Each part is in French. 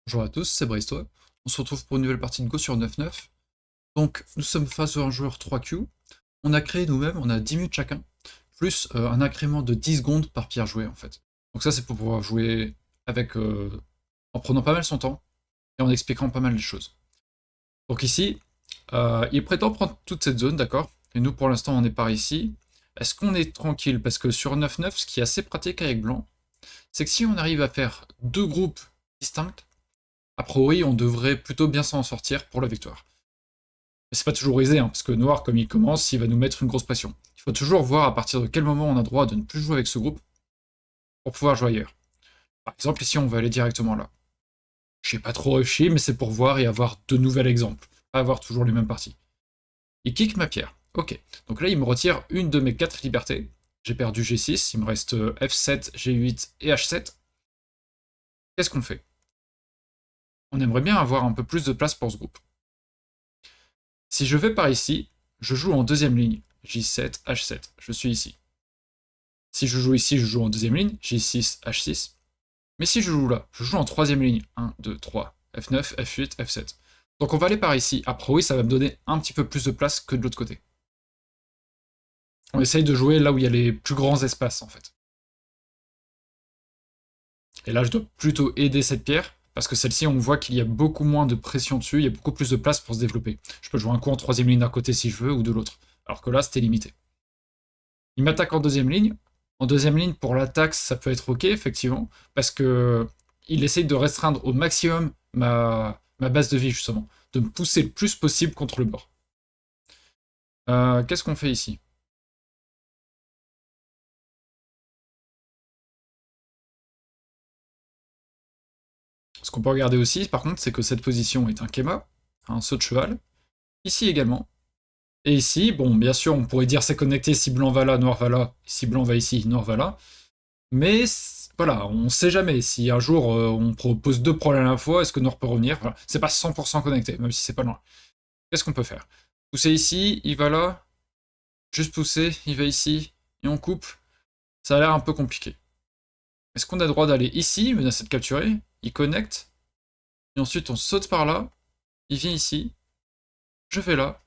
Bonjour à tous, c'est Brice-toi. On se retrouve pour une nouvelle partie de Go sur 9-9. Donc, nous sommes face à un joueur 3Q. On a créé nous-mêmes, on a 10 minutes chacun, plus un incrément de 10 secondes par pierre jouée en fait. Donc ça, c'est pour pouvoir jouer avec, en prenant pas mal son temps et en expliquant pas mal les choses. Donc ici, il prétend prendre toute cette zone, d'accord? Et nous, pour l'instant, on est par ici. Est-ce qu'on est tranquille? Parce que sur 9-9, ce qui est assez pratique avec blanc, c'est que si on arrive à faire deux groupes distincts, a priori, on devrait plutôt bien s'en sortir pour la victoire. Mais c'est pas toujours aisé, hein, parce que noir, comme il commence, il va nous mettre une grosse pression. Il faut toujours voir à partir de quel moment on a droit de ne plus jouer avec ce groupe pour pouvoir jouer ailleurs. Par exemple, ici, on va aller directement là. Je sais pas trop réfléchi, mais c'est pour voir et avoir de nouveaux exemples, pas avoir toujours les mêmes parties. Il kick ma pierre. Ok, donc là, il me retire une de mes 4 libertés. J'ai perdu G6, il me reste F7, G8 et H7. Qu'est-ce qu'on fait? On aimerait bien avoir un peu plus de place pour ce groupe. Si je vais par ici, je joue en deuxième ligne. J7, H7. Je suis ici. Si je joue ici, je joue en deuxième ligne. J6, H6. Mais si je joue là, je joue en troisième ligne. 1, 2, 3. F9, F8, F7. Donc on va aller par ici. Après oui, ça va me donner un petit peu plus de place que de l'autre côté. On essaye de jouer là où il y a les plus grands espaces en fait. Et là, je dois plutôt aider cette pierre, parce que celle-ci, on voit qu'il y a beaucoup moins de pression dessus, il y a beaucoup plus de place pour se développer. Je peux jouer un coup en troisième ligne d'un côté si je veux, ou de l'autre. Alors que là, c'était limité. Il m'attaque en deuxième ligne. En deuxième ligne, pour l'attaque, ça peut être ok, effectivement, parce que il essaye de restreindre au maximum ma base de vie, justement. De me pousser le plus possible contre le bord. Qu'est-ce qu'on fait ici? Ce qu'on peut regarder aussi, par contre, c'est que cette position est un Kema, un saut de cheval. Ici également. Et ici, bon, bien sûr, on pourrait dire c'est connecté si blanc va là, noir va là, si blanc va ici, noir va là. Mais voilà, on sait jamais. Si un jour on propose deux problèmes à la fois, est-ce que noir peut revenir? Voilà. C'est pas 100% connecté, même si c'est pas loin. Qu'est-ce qu'on peut faire? Pousser ici, il va là, juste pousser, il va ici, et on coupe. Ça a l'air un peu compliqué. Est-ce qu'on a le droit d'aller ici, menacer de capturer? Il connecte, et ensuite on saute par là, il vient ici, je fais là,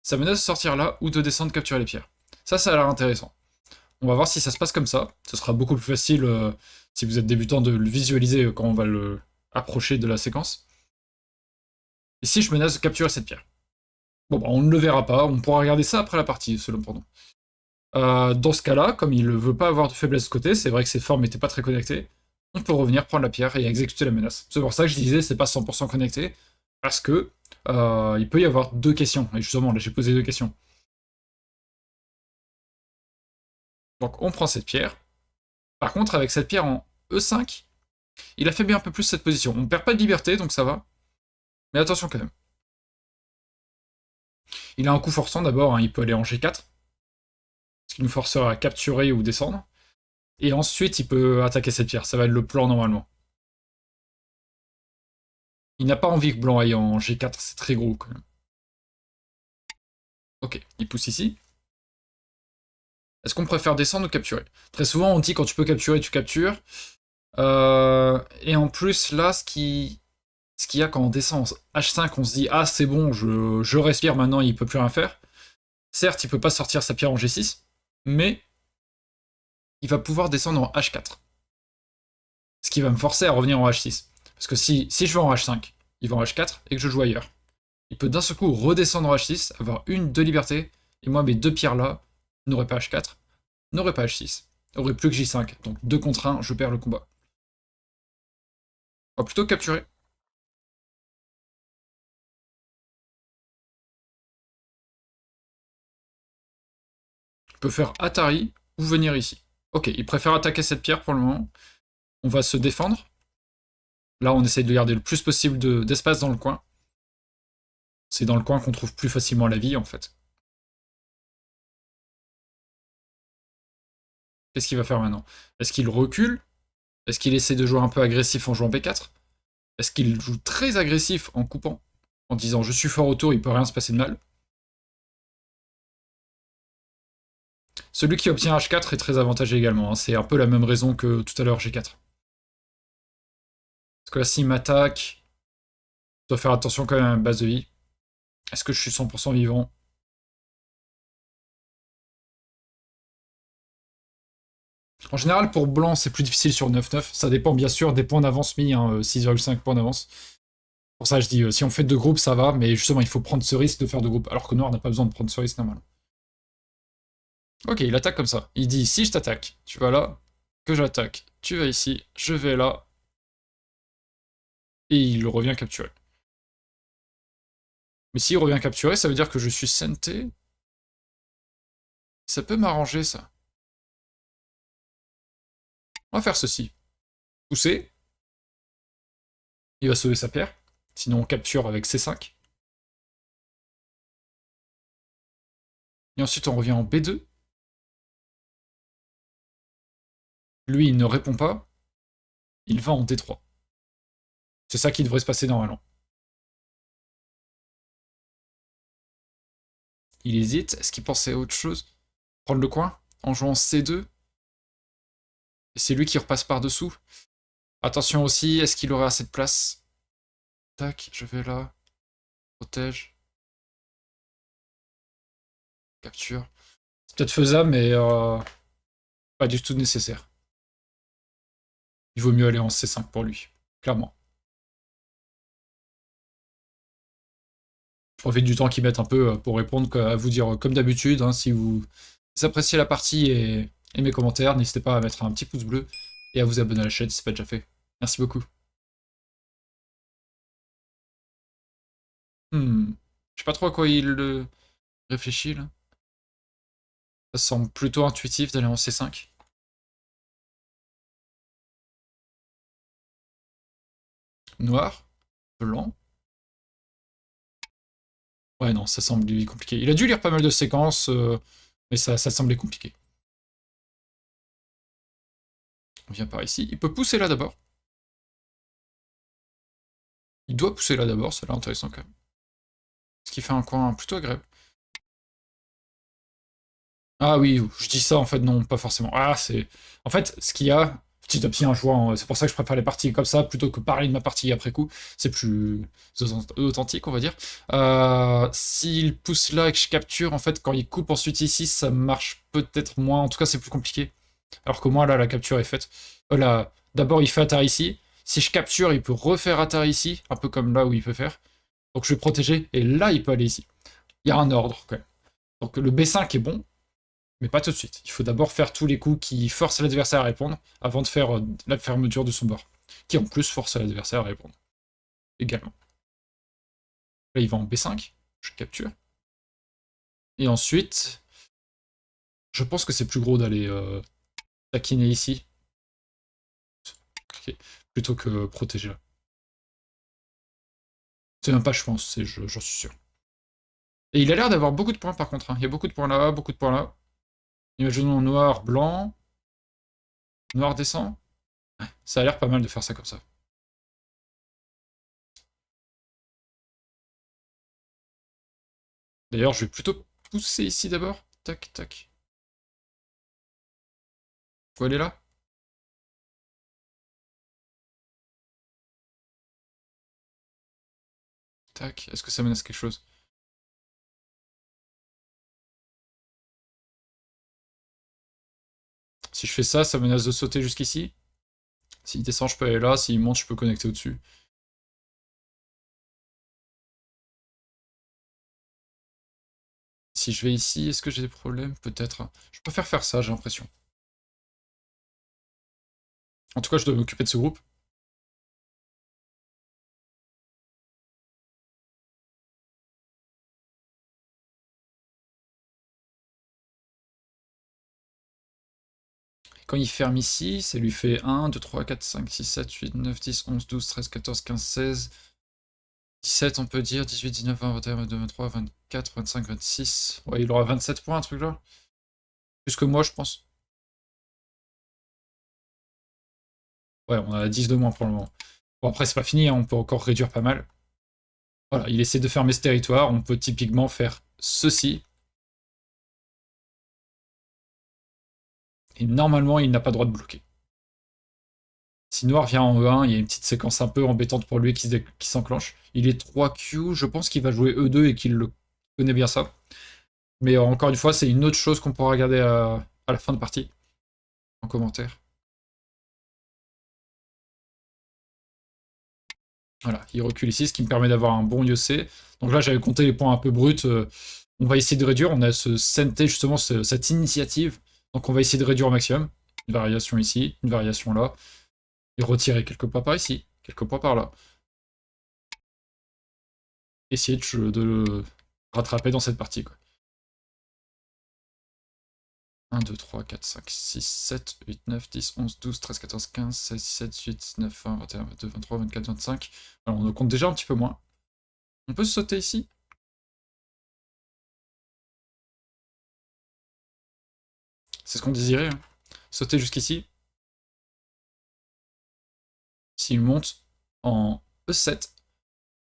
ça menace de sortir là, ou de descendre capturer les pierres. Ça a l'air intéressant. On va voir si ça se passe comme ça. Ce sera beaucoup plus facile si vous êtes débutant de le visualiser quand on va le approcher de la séquence. Et si je menace de capturer cette pierre? Bon, bah, on ne le verra pas, on pourra regarder ça après la partie, selon pour nous. Dans ce cas-là, comme il ne veut pas avoir de faiblesse de côté, c'est vrai que ses formes n'étaient pas très connectées, on peut revenir prendre la pierre et exécuter la menace. C'est pour ça que je disais c'est pas 100% connecté, parce que il peut y avoir deux questions, et justement là j'ai posé deux questions. Donc on prend cette pierre. Par contre, avec cette pierre en E5, il affaiblit un peu plus cette position. On ne perd pas de liberté, donc ça va. Mais attention quand même. Il a un coup forçant d'abord, hein, il peut aller en G4, ce qui nous forcera à capturer ou descendre. Et ensuite, il peut attaquer cette pierre. Ça va être le plan normalement. Il n'a pas envie que blanc aille en G4, c'est très gros quand même. Ok, il pousse ici. Est-ce qu'on préfère descendre ou capturer? Très souvent, on dit quand tu peux capturer, tu captures. Et en plus, là, ce qu'il y a quand on descend en H5, on se dit ah c'est bon, je respire maintenant, il peut plus rien faire. Certes, il peut pas sortir sa pierre en G6, mais il va pouvoir descendre en H4. Ce qui va me forcer à revenir en H6. Parce que si je vais en H5, il va en H4 et que je joue ailleurs, il peut d'un seul coup redescendre en H6, avoir une, deux libertés, et moi mes deux pierres là n'auraient pas H4, n'auraient pas H6, n'auraient plus que J5. Donc 2 contre 1, je perds le combat. On va plutôt capturer. Je peux faire Atari ou venir ici. Ok, il préfère attaquer cette pierre pour le moment. On va se défendre. Là, on essaye de garder le plus possible d'espace dans le coin. C'est dans le coin qu'on trouve plus facilement la vie, en fait. Qu'est-ce qu'il va faire maintenant? Est-ce qu'il recule? Est-ce qu'il essaie de jouer un peu agressif en jouant B4? Est-ce qu'il joue très agressif en coupant? En disant je suis fort autour, il peut rien se passer de mal? Celui qui obtient H4 est très avantagé également, hein. C'est un peu la même raison que tout à l'heure G4. Parce que là, s'il m'attaque, dois faire attention quand même à ma base de vie. Est-ce que je suis 100% vivant? En général, pour blanc, c'est plus difficile sur 9-9. Ça dépend bien sûr des points d'avance mis, hein, 6,5 points d'avance. Pour ça, je dis, si on fait deux groupes, ça va, mais justement, il faut prendre ce risque de faire deux groupes, alors que noir n'a pas besoin de prendre ce risque normal. Ok, il attaque comme ça. Il dit, si je t'attaque, tu vas là, que j'attaque, tu vas ici, je vais là, et il revient capturé. Mais s'il revient capturé, ça veut dire que je suis senté. Ça peut m'arranger, ça. On va faire ceci. Pousser. Il va sauver sa pierre. Sinon, on capture avec C5. Et ensuite, on revient en B2. Lui, il ne répond pas. Il va en D3. C'est ça qui devrait se passer normalement. Il hésite. Est-ce qu'il pensait à autre chose? Prendre le coin en jouant C2. Et c'est lui qui repasse par-dessous. Attention aussi, est-ce qu'il aurait assez de place? Tac, je vais là. Protège. Capture. C'est peut-être faisable, mais pas du tout nécessaire. Il vaut mieux aller en C5 pour lui, clairement. Je profite du temps qu'ils mettent un peu pour répondre, à vous dire comme d'habitude, hein, si vous appréciez la partie et mes commentaires, n'hésitez pas à mettre un petit pouce bleu et à vous abonner à la chaîne si ce n'est pas déjà fait. Merci beaucoup. Je sais pas trop à quoi il réfléchit là. Ça semble plutôt intuitif d'aller en C5. Noir, blanc. Ouais, non, ça semble lui compliqué. Il a dû lire pas mal de séquences, mais ça semblait compliqué. On vient par ici. Il peut pousser là d'abord. Il doit pousser là d'abord, ça a l'air intéressant quand même. Ce qui fait un coin plutôt agréable. Ah oui, je dis ça en fait, non, pas forcément. Ah, c'est. En fait, ce qu'il y a, petit à petit, un joueur, c'est pour ça que je préfère les parties comme ça plutôt que parler de ma partie après coup. C'est plus authentique, on va dire. S'il pousse là et que je capture, en fait, quand il coupe ensuite ici, ça marche peut-être moins. En tout cas, c'est plus compliqué. Alors que moi, là, la capture est faite. Voilà. D'abord, il fait atterrir ici. Si je capture, il peut refaire atterrir ici, un peu comme là où il peut faire. Donc je vais protéger, et là, il peut aller ici. Il y a un ordre, quand même. Donc le B5 est bon, mais pas tout de suite. Il faut d'abord faire tous les coups qui forcent l'adversaire à répondre, avant de faire la fermeture de son bord, qui en plus force l'adversaire à répondre, également. Là, il va en B5, je capture. Et ensuite, je pense que c'est plus gros d'aller taquiner ici, okay, plutôt que protéger là. C'est même pas, je pense, j'en suis sûr. Et il a l'air d'avoir beaucoup de points par contre, hein. Il y a beaucoup de points là, beaucoup de points là. Imaginons noir, blanc. Noir descend. Ouais, ça a l'air pas mal de faire ça comme ça. D'ailleurs, je vais plutôt pousser ici d'abord. Tac, tac. Faut aller là. Tac. Est-ce que ça menace quelque chose? Si je fais ça, ça menace de sauter jusqu'ici. S'il descend, je peux aller là. S'il monte, je peux connecter au-dessus. Si je vais ici, est-ce que j'ai des problèmes? Peut-être. Je préfère faire ça, j'ai l'impression. En tout cas, je dois m'occuper de ce groupe. Quand il ferme ici, ça lui fait 1, 2, 3, 4, 5, 6, 7, 8, 9, 10, 11, 12, 13, 14, 15, 16, 17, on peut dire, 18, 19, 20, 21, 22, 23, 24, 25, 26. Ouais, il aura 27 points, un truc là. Plus que moi, je pense. Ouais, on a 10 de moins pour le moment. Bon, après, c'est pas fini, hein, on peut encore réduire pas mal. Voilà, il essaie de fermer ce territoire. On peut typiquement faire ceci. Et normalement, il n'a pas le droit de bloquer. Si Noir vient en E1, il y a une petite séquence un peu embêtante pour lui qui s'enclenche. Il est 3Q, je pense qu'il va jouer E2 et qu'il le connaît bien ça. Mais encore une fois, c'est une autre chose qu'on pourra regarder à la fin de partie. En commentaire. Voilà, il recule ici, ce qui me permet d'avoir un bon IEC. Donc là, j'avais compté les points un peu bruts. On va essayer de réduire. On a ce CNT, justement, cette initiative. Donc on va essayer de réduire au maximum. Une variation ici, une variation là. Et retirer quelques points par ici, quelques points par là. Essayer de le rattraper dans cette partie, quoi. 1, 2, 3, 4, 5, 6, 7, 8, 9, 10, 11, 12, 13, 14, 15, 16, 17, 18, 19, 20, 21, 22, 23, 24, 25. Alors on compte déjà un petit peu moins. On peut se sauter ici. C'est ce qu'on désirait, hein. Sauter jusqu'ici. S'il monte en E7,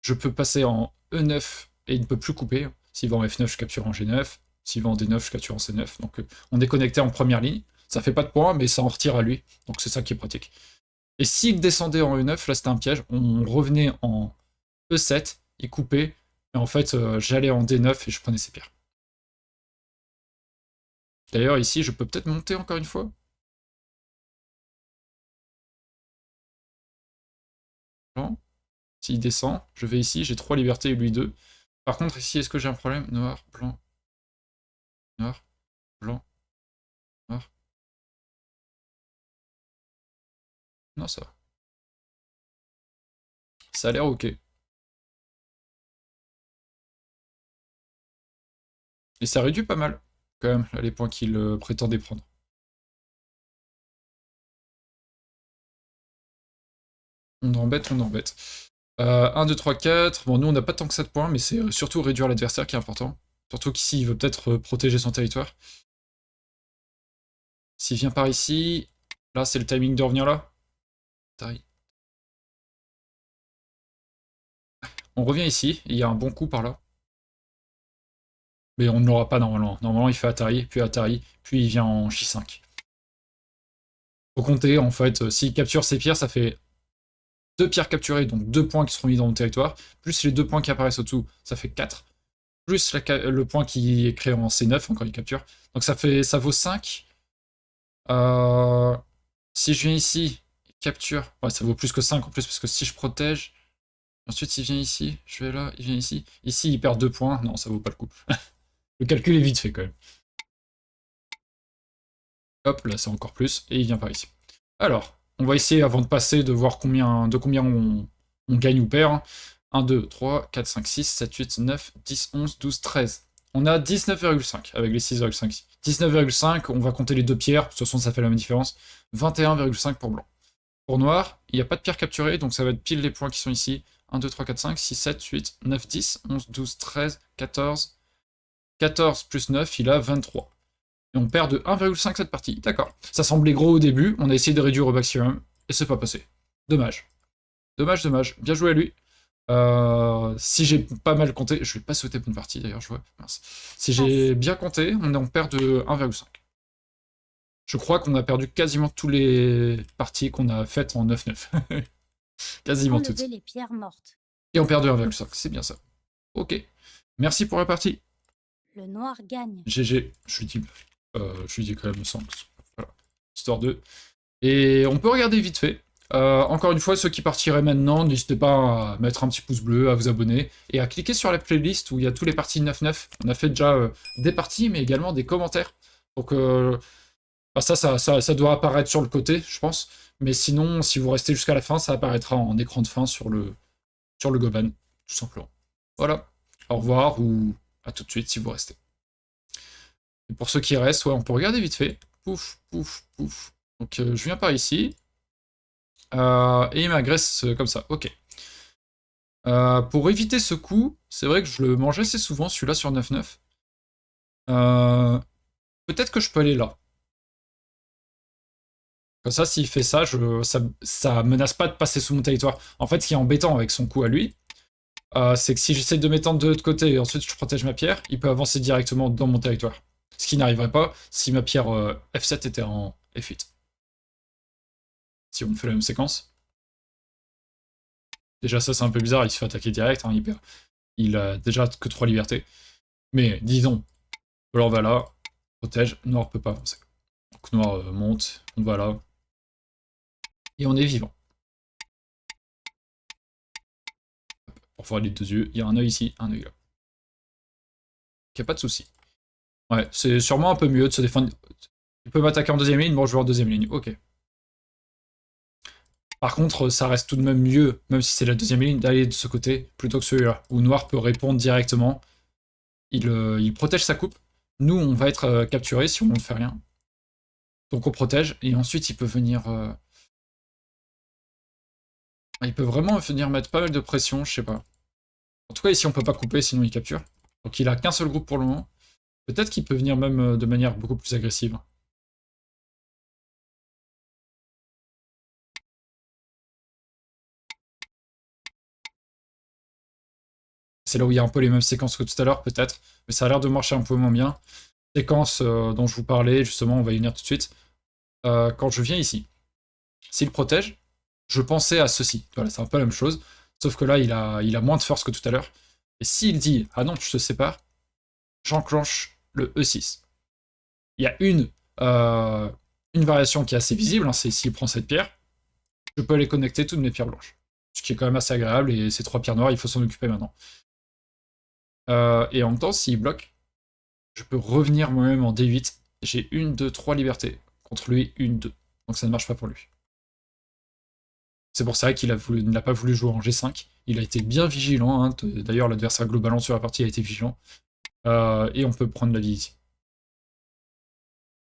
je peux passer en E9 et il ne peut plus couper. S'il va en F9, je capture en G9. S'il va en D9, je capture en C9. Donc on est connecté en première ligne. Ça fait pas de points, mais ça en retire à lui. Donc c'est ça qui est pratique. Et s'il descendait en E9, là c'était un piège, on revenait en E7, il coupait, et en fait j'allais en D9 et je prenais ses pierres. D'ailleurs ici je peux peut-être monter encore une fois. Non. S'il descend, je vais ici, j'ai 3 libertés et lui 2. Par contre ici, est-ce que j'ai un problème? Noir, blanc, noir, blanc, noir. Non, ça va. Ça a l'air ok. Et ça réduit pas mal, quand même, là, les points qu'il prétendait prendre. On embête, on embête. 1, 2, 3, 4. Bon, nous, on n'a pas tant que 7 points, mais c'est surtout réduire l'adversaire qui est important. Surtout qu'ici, il veut peut-être protéger son territoire. S'il vient par ici, là, c'est le timing de revenir là. On revient ici, il y a un bon coup par là. Mais on ne l'aura pas normalement. Normalement, il fait Atari, puis il vient en J5. Faut compter, en fait, s'il capture ses pierres, ça fait 2 pierres capturées, donc 2 points qui seront mis dans le territoire, plus les 2 points qui apparaissent au-dessous, ça fait 4. Plus le point qui est créé en C9, encore il capture. Donc ça vaut 5. Si je viens ici, il capture. Ouais, ça vaut plus que 5 en plus, parce que si je protège. Ensuite, il vient ici, je vais là, il vient ici. Ici, il perd 2 points. Non, ça vaut pas le coup. Le calcul est vite fait quand même. Hop, là c'est encore plus, et il vient par ici. Alors, on va essayer avant de passer de voir combien on gagne ou perd. 1, 2, 3, 4, 5, 6, 7, 8, 9, 10, 11, 12, 13. On a 19,5 avec les 6,5. 19,5, on va compter les 2 pierres, de toute façon ça fait la même différence. 21,5 pour blanc. Pour noir, il n'y a pas de pierre capturée, donc ça va être pile les points qui sont ici. 1, 2, 3, 4, 5, 6, 7, 8, 9, 10, 11, 12, 13, 14. 14 plus 9, il a 23. Et on perd de 1,5 cette partie. D'accord. Ça semblait gros au début, on a essayé de réduire au maximum, et c'est pas passé. Dommage. Dommage, dommage. Bien joué à lui. Si j'ai pas mal compté, je vais pas souhaiter bonne partie d'ailleurs, je vois. Mince. Si j'ai bien compté, on en perd de 1,5. Je crois qu'on a perdu quasiment toutes les parties qu'on a faites en 9-9. Quasiment toutes. Les pierres mortes. Et on perd de 1,5, c'est bien ça. Ok. Merci pour la partie. Le noir gagne. GG, je lui dis quand même 100. Voilà. Histoire 2. Et on peut regarder vite fait. Encore une fois, ceux qui partiraient maintenant, n'hésitez pas à mettre un petit pouce bleu, à vous abonner, et à cliquer sur la playlist où il y a tous les parties 9-9. On a fait déjà des parties, mais également des commentaires. Donc ça doit apparaître sur le côté, je pense. Mais sinon, si vous restez jusqu'à la fin, ça apparaîtra en écran de fin sur le Goban, tout simplement. Voilà. Au revoir, ou à tout de suite si vous restez. Et pour ceux qui restent, ouais, on peut regarder vite fait. Pouf, pouf, pouf. Donc je viens par ici. Et il m'agresse comme ça, ok. Pour éviter ce coup, c'est vrai que je le mange assez souvent, celui-là sur 9-9. Peut-être que je peux aller là. Comme ça, s'il fait ça, ça menace pas de passer sous mon territoire. En fait, ce qui est embêtant avec son coup à lui, c'est que si j'essaie de m'étendre de l'autre côté et ensuite je protège ma pierre, il peut avancer directement dans mon territoire. Ce qui n'arriverait pas si ma pierre F7 était en F8. si on fait la même séquence. Déjà, ça, c'est un peu bizarre, il se fait attaquer direct, hein, il a déjà que 3 libertés. Mais, disons, alors on va là, protège, noir peut pas avancer. Donc noir monte, on va là, et on est vivant. Pour voir les deux yeux, il y a un œil ici, un œil là. Il n'y a pas de souci. Ouais, c'est sûrement un peu mieux de se défendre. Il peut m'attaquer en deuxième ligne, moi je vais en deuxième ligne, ok. Par contre, ça reste tout de même mieux, même si c'est la deuxième ligne, d'aller de ce côté, plutôt que celui-là, où noir peut répondre directement. Il protège sa coupe. Nous, on va être capturés si on ne fait rien. Donc on protège, et ensuite il peut venir... Il peut vraiment venir mettre pas mal de pression, je sais pas. En tout cas, ici on peut pas couper, sinon il capture. Donc il a qu'un seul groupe pour le moment. Peut-être qu'il peut venir même de manière beaucoup plus agressive. C'est là où il y a un peu les mêmes séquences que tout à l'heure, peut-être. Mais ça a l'air de marcher un peu moins bien. Séquence dont je vous parlais, justement, on va y venir tout de suite. Quand je viens ici, s'il protège, je pensais à ceci. Voilà, c'est un peu la même chose. Sauf que là, il a moins de force que tout à l'heure. Et s'il dit « Ah non, je te sépare », j'enclenche le E6. Il y a une variation qui est assez visible, hein, c'est s'il prend cette pierre, je peux aller connecter toutes mes pierres blanches. Ce qui est quand même assez agréable, et ces 3 pierres noires, il faut s'en occuper maintenant. Et en même temps, s'il bloque, je peux revenir moi-même en D8. J'ai 1, 2, 3 libertés. Contre lui, 1, 2. Donc ça ne marche pas pour lui. C'est pour ça qu'il n'a pas voulu jouer en G5. Il a été bien vigilant. Hein. D'ailleurs, l'adversaire globalement sur la partie a été vigilant. Et on peut prendre la vie ici.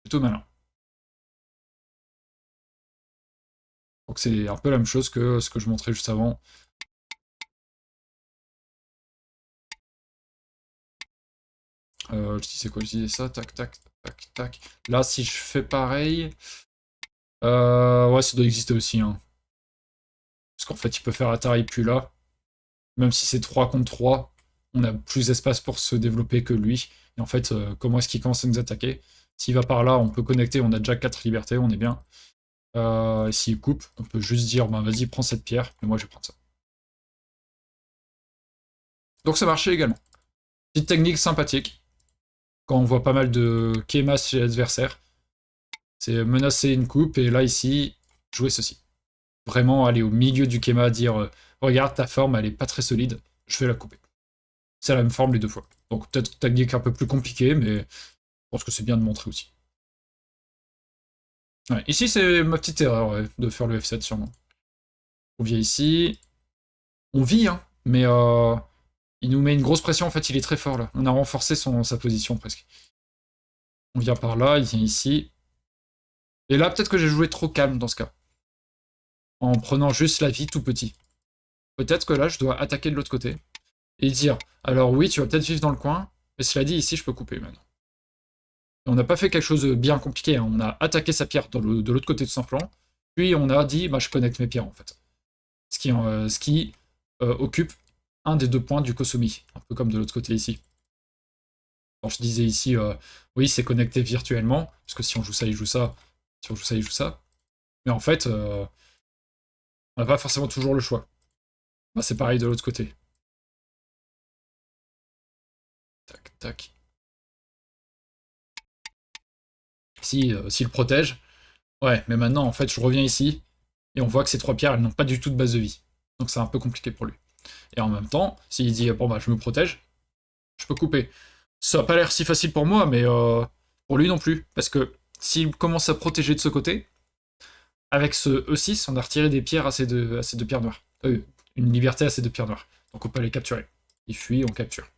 Plutôt malin. Donc c'est un peu la même chose que ce que je montrais juste avant. Je disais quoi? Je disais ça, tac, tac, tac, tac. Là, si je fais pareil... ouais, ça doit exister aussi. Hein. Parce qu'en fait, il peut faire Atari puis là. Même si c'est 3 contre 3, on a plus d'espace pour se développer que lui. Et en fait, comment est-ce qu'il commence à nous attaquer? S'il va par là, on peut connecter, on a déjà 4 libertés, on est bien. Et s'il coupe, on peut juste dire, bah, vas-y, prends cette pierre, mais moi je vais prendre ça. Donc ça marchait également. Petite technique sympathique. Quand on voit pas mal de Kemas chez l'adversaire, c'est menacer une coupe, et là, ici, jouer ceci. Vraiment aller au milieu du Kema, dire regarde, ta forme, elle est pas très solide, je vais la couper. C'est la même forme les 2 fois. Donc peut-être technique un peu plus compliquée, mais je pense que c'est bien de montrer aussi. Ouais, ici, c'est ma petite erreur ouais, de faire le F7 sûrement. On vient ici. On vit, hein, mais il nous met une grosse pression, en fait, il est très fort là. On a renforcé sa position presque. On vient par là, il vient ici. Et là, peut-être que j'ai joué trop calme dans ce cas. En prenant juste la vie tout petit. Peut-être que là, je dois attaquer de l'autre côté. Et dire, alors oui, tu vas peut-être vivre dans le coin, mais cela dit, ici, je peux couper maintenant. Et on n'a pas fait quelque chose de bien compliqué, hein. On a attaqué sa pierre de l'autre côté de son plan, puis on a dit, bah, je connecte mes pierres, en fait. Ce qui occupe un des 2 points du Kosumi, un peu comme de l'autre côté ici. Quand je disais ici, oui, c'est connecté virtuellement, parce que si on joue ça, il joue ça, si on joue ça, il joue ça. Mais en fait, on n'a pas forcément toujours le choix. Bah, c'est pareil de l'autre côté. Tac, tac. S'il protège, ouais, mais maintenant, en fait, je reviens ici, et on voit que ces 3 pierres, elles n'ont pas du tout de base de vie. Donc c'est un peu compliqué pour lui. Et en même temps, s'il dit, bon bah, je me protège, je peux couper. Ça n'a pas l'air si facile pour moi, mais pour lui non plus. Parce que s'il commence à protéger de ce côté, avec ce E6, on a retiré des pierres à ces 2 pierres noires. Une liberté à ces 2 pierres noires. Donc on peut les capturer. Il fuit, on capture.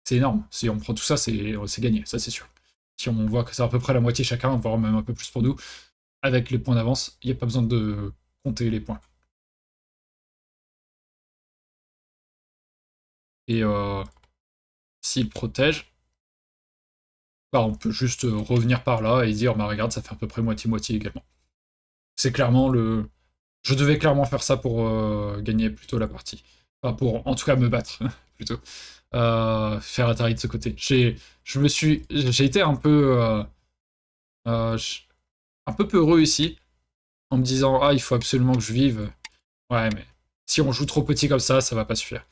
C'est énorme. Si on prend tout ça, c'est gagné, ça c'est sûr. Si on voit que c'est à peu près la moitié chacun, voire même un peu plus pour nous, avec les points d'avance, il n'y a pas besoin de compter les points. Et s'il protège, bah on peut juste revenir par là et dire bah regarde, ça fait à peu près moitié-moitié également. C'est clairement le... Je devais clairement faire ça pour gagner plutôt la partie. Enfin pour en tout cas me battre, plutôt. Faire Atari de ce côté. J'ai été un peu... un peu peureux ici. en me disant ah il faut absolument que je vive. Ouais mais si on joue trop petit comme ça va pas suffire.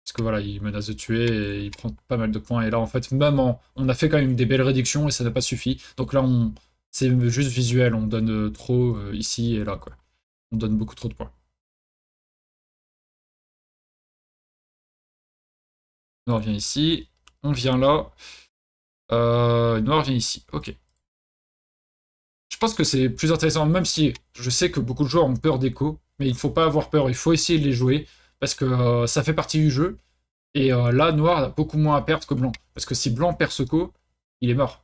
Parce que voilà, il menace de tuer et il prend pas mal de points. Et là en fait même on a fait quand même des belles réductions et ça n'a pas suffi. Donc là c'est juste visuel, on donne trop ici et là quoi. On donne beaucoup trop de points. Noir vient ici, on vient là. Noir vient ici, ok. Je pense que c'est plus intéressant, même si je sais que beaucoup de joueurs ont peur d'écho, mais il ne faut pas avoir peur, il faut essayer de les jouer, parce que ça fait partie du jeu, et là, Noir a beaucoup moins à perdre que Blanc, parce que si Blanc perd Soko, il est mort.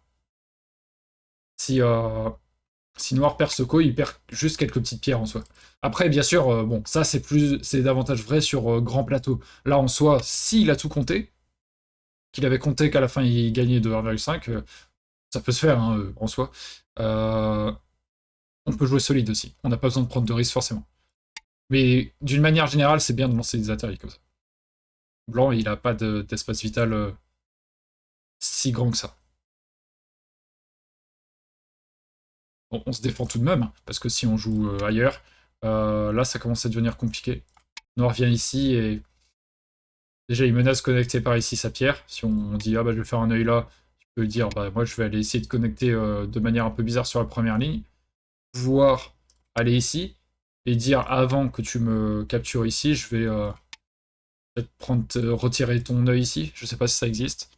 Si Noir perd Soko, il perd juste quelques petites pierres en soi. Après, bien sûr, bon, ça c'est davantage vrai sur grand plateau. Là, en soi, s'il a tout compté, qu'il avait compté qu'à la fin il gagnait de 1,5, ça peut se faire hein, en soi. Euh, on peut jouer solide aussi. On n'a pas besoin de prendre de risques forcément. Mais d'une manière générale, c'est bien de lancer des atterris comme ça. Blanc, il a pas d'espace vital si grand que ça. Bon, on se défend tout de même, hein, parce que si on joue ailleurs, là ça commence à devenir compliqué. Noir vient ici et déjà il menace connecter par ici sa pierre. Si on dit ah bah je vais faire un œil là, tu peux dire bah moi je vais aller essayer de connecter de manière un peu bizarre sur la première ligne, voire aller ici et dire avant que tu me captures ici, je vais peut-être retirer ton œil ici. Je sais pas si ça existe.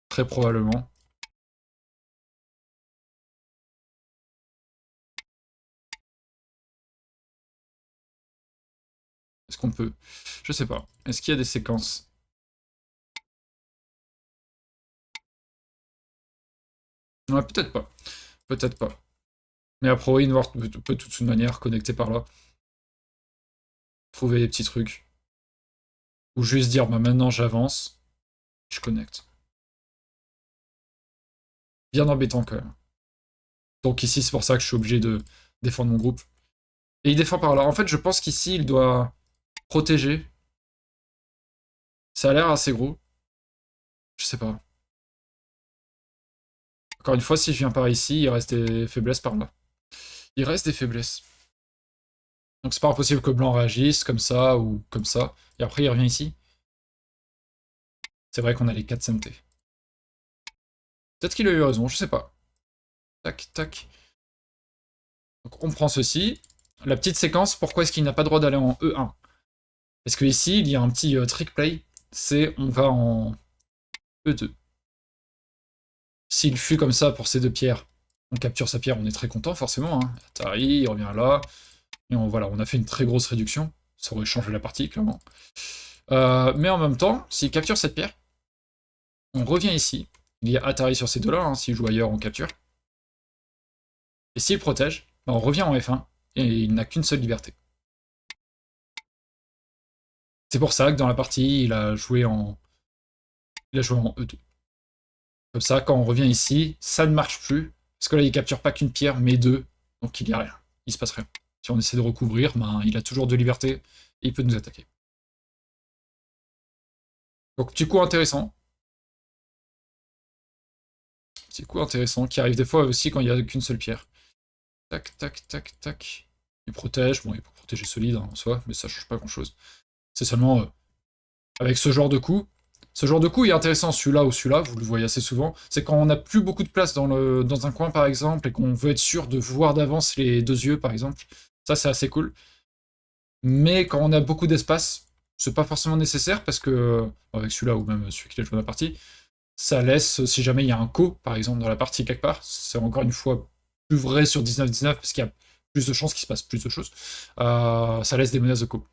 Très probablement. Est-ce qu'on peut? Je sais pas. Est-ce qu'il y a des séquences? Ouais, peut-être pas. Peut-être pas. Mais a priori, Noir peut de toute manière connecter par là. Trouver des petits trucs. Ou juste dire, bah maintenant j'avance. Je connecte. Bien embêtant quand même. Donc ici, c'est pour ça que je suis obligé de défendre mon groupe. Et il défend par là. En fait, je pense qu'ici, il doit protéger. Ça a l'air assez gros. Je sais pas. Encore une fois, si je viens par ici, il reste des faiblesses par là. Il reste des faiblesses. Donc c'est pas impossible que Blanc réagisse comme ça ou comme ça. Et après, il revient ici. C'est vrai qu'on a les 4 CMT. Peut-être qu'il a eu raison, je sais pas. Tac, tac. Donc on prend ceci. La petite séquence, pourquoi est-ce qu'il n'a pas le droit d'aller en E1? Parce que ici, il y a un petit trick play. C'est on va en E2. S'il fuit comme ça pour ces deux pierres, on capture sa pierre, on est très content forcément. Hein. Atari, il revient là. Et voilà, on a fait une très grosse réduction. Ça aurait changé la partie, clairement. Mais en même temps, s'il capture cette pierre, on revient ici. Il y a Atari sur ces deux-là, hein, s'il joue ailleurs, on capture. Et s'il protège, bah, on revient en F1, et il n'a qu'une seule liberté. C'est pour ça que dans la partie, il a joué en E2. Comme ça, quand on revient ici, ça ne marche plus, parce que là, il capture pas qu'une pierre, mais deux, donc il n'y a rien. Il se passe rien. Si on essaie de recouvrir, ben, il a toujours de liberté, et il peut nous attaquer. Donc, petit coup intéressant. Petit coup intéressant, qui arrive des fois aussi quand il n'y a qu'une seule pierre. Tac, tac, tac, tac. Il protège, bon, il peut protéger solide hein, en soi, mais ça change pas grand-chose. C'est seulement avec ce genre de coup est intéressant, celui-là ou celui-là, vous le voyez assez souvent, c'est quand on n'a plus beaucoup de place dans un coin par exemple, et qu'on veut être sûr de voir d'avance les deux yeux par exemple, ça c'est assez cool. Mais quand on a beaucoup d'espace, c'est pas forcément nécessaire parce que, avec celui-là ou même celui qui a joué la partie, ça laisse, si jamais il y a un co par exemple dans la partie quelque part, c'est encore une fois plus vrai sur 19-19 parce qu'il y a plus de chances qu'il se passe plus de choses, ça laisse des menaces de co.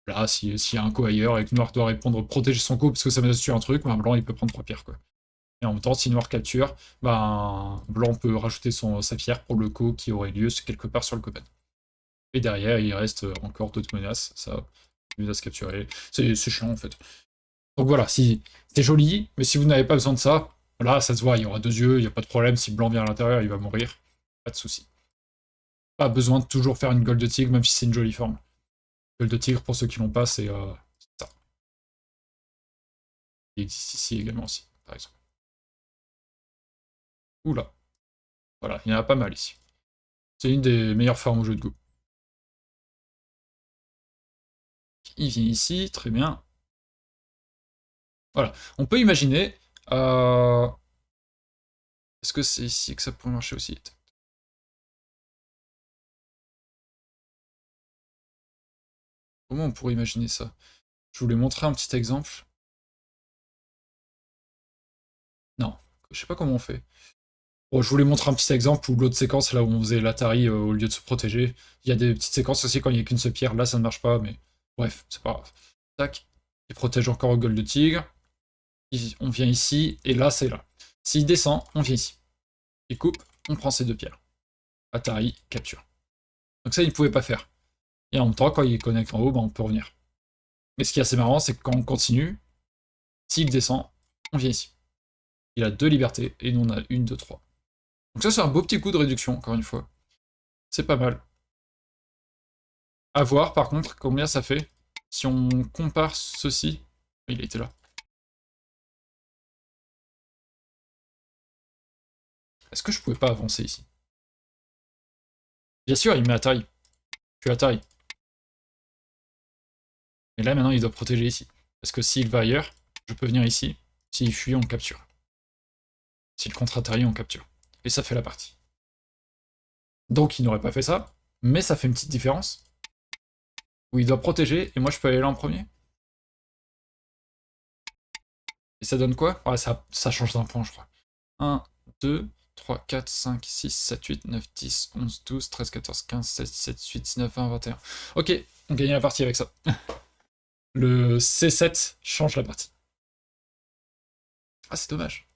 Là, s'il y a un co ailleurs et que Noir doit répondre protéger son co parce que ça menace de tuer un truc, ben Blanc il peut prendre 3 pierres quoi. Et en même temps, si Noir capture, ben Blanc peut rajouter sa pierre pour le co qui aurait lieu quelque part sur le copet. Et derrière, il reste encore d'autres menaces, ça, menaces capturées. C'est chiant en fait. Donc voilà, c'est joli, mais si vous n'avez pas besoin de ça, là ça se voit, il y aura deux yeux, il n'y a pas de problème, si Blanc vient à l'intérieur, il va mourir. Pas de souci. Pas besoin de toujours faire une gueule de tigre, même si c'est une jolie forme. Gueule de tigre, pour ceux qui l'ont pas, c'est ça. Il existe ici également aussi, par exemple. Oula. Voilà, il y en a pas mal ici. C'est une des meilleures formes au jeu de Go. Il vient ici, très bien. Voilà. On peut imaginer... Est-ce que c'est ici que ça pourrait marcher aussi? Comment on pourrait imaginer ça? Je voulais montrer un petit exemple. Non, je sais pas comment on fait. Bon, je voulais montrer un petit exemple où l'autre séquence, là où on faisait l'Atari au lieu de se protéger. Il y a des petites séquences aussi quand il n'y a qu'une seule pierre. Là, ça ne marche pas, mais bref, c'est pas grave. Tac. Il protège encore au gueule de tigre. On vient ici, et là, c'est là. S'il descend, on vient ici. Il coupe, on prend ces deux pierres. Atari, capture. Donc ça, il ne pouvait pas faire. Et en même temps, quand il connecte en haut, ben, on peut revenir. Mais ce qui est assez marrant, c'est que quand on continue, s'il descend, on vient ici. Il a 2 libertés, et nous on a 1, 2, 3. Donc ça, c'est un beau petit coup de réduction, encore une fois. C'est pas mal. À voir, par contre, combien ça fait. Si on compare ceci... Il a été là. Est-ce que je pouvais pas avancer ici? Bien sûr, il met à taille. Je suis à taille. Mais là, maintenant, il doit protéger ici. Parce que s'il va ailleurs, je peux venir ici. S'il fuit, on capture. S'il contre-atterrit, on capture. Et ça fait la partie. Donc, il n'aurait pas fait ça. Mais ça fait une petite différence. Où il doit protéger, et moi, je peux aller là en premier. Et ça donne quoi? Ouais, ça change d'un point, je crois. 1, 2, 3, 4, 5, 6, 7, 8, 9, 10, 11, 12, 13, 14, 15, 16, 17, 18, 19, 20, 21. Ok, on gagne la partie avec ça. Le C7 change la partie. Ah, c'est dommage.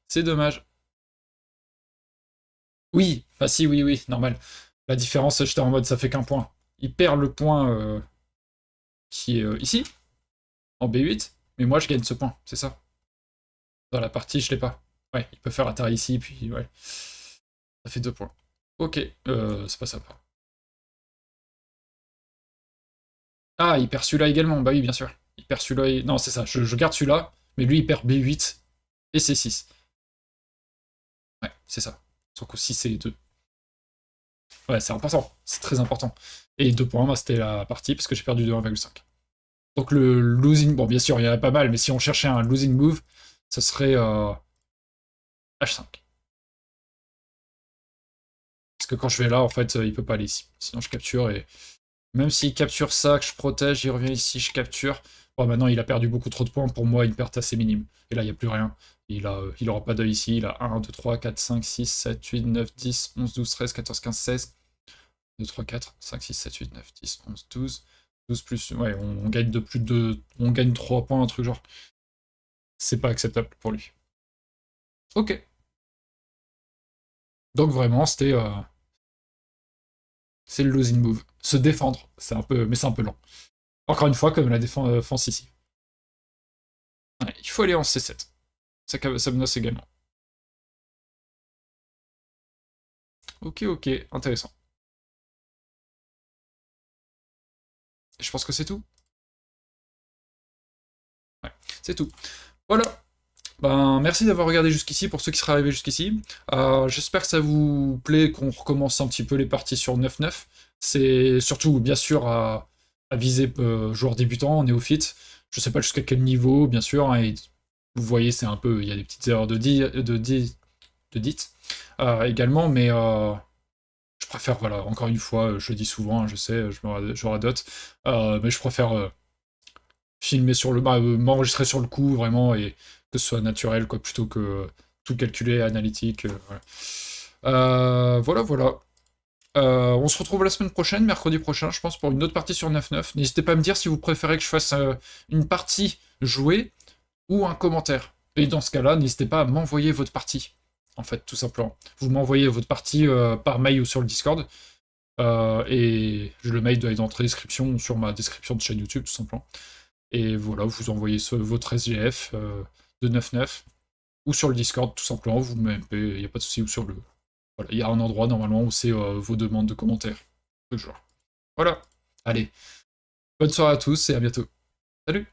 C'est dommage. Oui, bah si, oui, oui, normal. La différence, j'étais en mode ça fait qu'un point. Il perd le point qui est ici, en B8, mais moi je gagne ce point, c'est ça. Dans la partie, je l'ai pas. Ouais, il peut faire Atari ici, puis ouais. Ça fait 2 points. Ok, c'est pas sympa. Ah, il perd celui-là également, bah oui, bien sûr. Il perd celui-là et... Non, c'est ça, je garde celui-là, mais lui il perd B8 et C6. Ouais, c'est ça. Son coup 6 et 2. Ouais, c'est important, c'est très important. Et 2 points, bah, c'était la partie, parce que j'ai perdu de 1,5. Donc le losing, bon bien sûr, il y en a pas mal, mais si on cherchait un losing move, ce serait H5. Parce que quand je vais là, en fait, il peut pas aller ici. Sinon je capture, et même s'il capture ça, que je protège, il revient ici, je capture. Bon, maintenant il a perdu beaucoup trop de points, pour moi, une perte assez minime. Et là, il n'y a plus rien. Il aura pas d'œil ici, il a 1, 2, 3, 4, 5, 6, 7, 8, 9, 10, 11, 12, 13, 14, 15, 16, 2, 3, 4, 5, 6, 7, 8, 9, 10, 11, 12. 12 plus... Ouais, on gagne de plus de... On gagne 3 points, un truc genre. C'est pas acceptable pour lui. Ok. Donc vraiment, c'est le losing move. Se défendre, c'est un peu... Mais c'est un peu lent. Encore une fois, comme la défense ici. Ouais, il faut aller en C7. Ça menace également. Ok, ok, intéressant. Je pense que c'est tout. Ouais, c'est tout. Voilà. Ben, merci d'avoir regardé jusqu'ici, pour ceux qui seraient arrivés jusqu'ici. J'espère que ça vous plaît, qu'on recommence un petit peu les parties sur 9-9. C'est surtout, bien sûr, à viser joueurs débutants, néophytes. Je sais pas jusqu'à quel niveau, bien sûr. Hein, et vous voyez, c'est un peu... Il y a des petites erreurs de dit également, mais je préfère, voilà, encore une fois, je le dis souvent, hein, je sais, je radote, mais je préfère filmer sur le... m'enregistrer sur le coup, vraiment, et que ce soit naturel, quoi, plutôt que tout calculer, analytique, voilà. Voilà, voilà. On se retrouve la semaine prochaine, mercredi prochain, je pense, pour une autre partie sur 9-9. N'hésitez pas à me dire si vous préférez que je fasse une partie jouée ou un commentaire. Et dans ce cas-là, n'hésitez pas à m'envoyer votre partie, en fait, tout simplement. Vous m'envoyez votre partie par mail ou sur le Discord, et le mail doit être dans la description ou sur ma description de chaîne YouTube, tout simplement. Et voilà, vous envoyez votre SGF de 9-9, ou sur le Discord, tout simplement, vous me MP, il n'y a pas de souci, ou sur le... Voilà, il y a un endroit, normalement, où c'est vos demandes de commentaires. Ce genre. Voilà. Allez. Bonne soirée à tous, et à bientôt. Salut!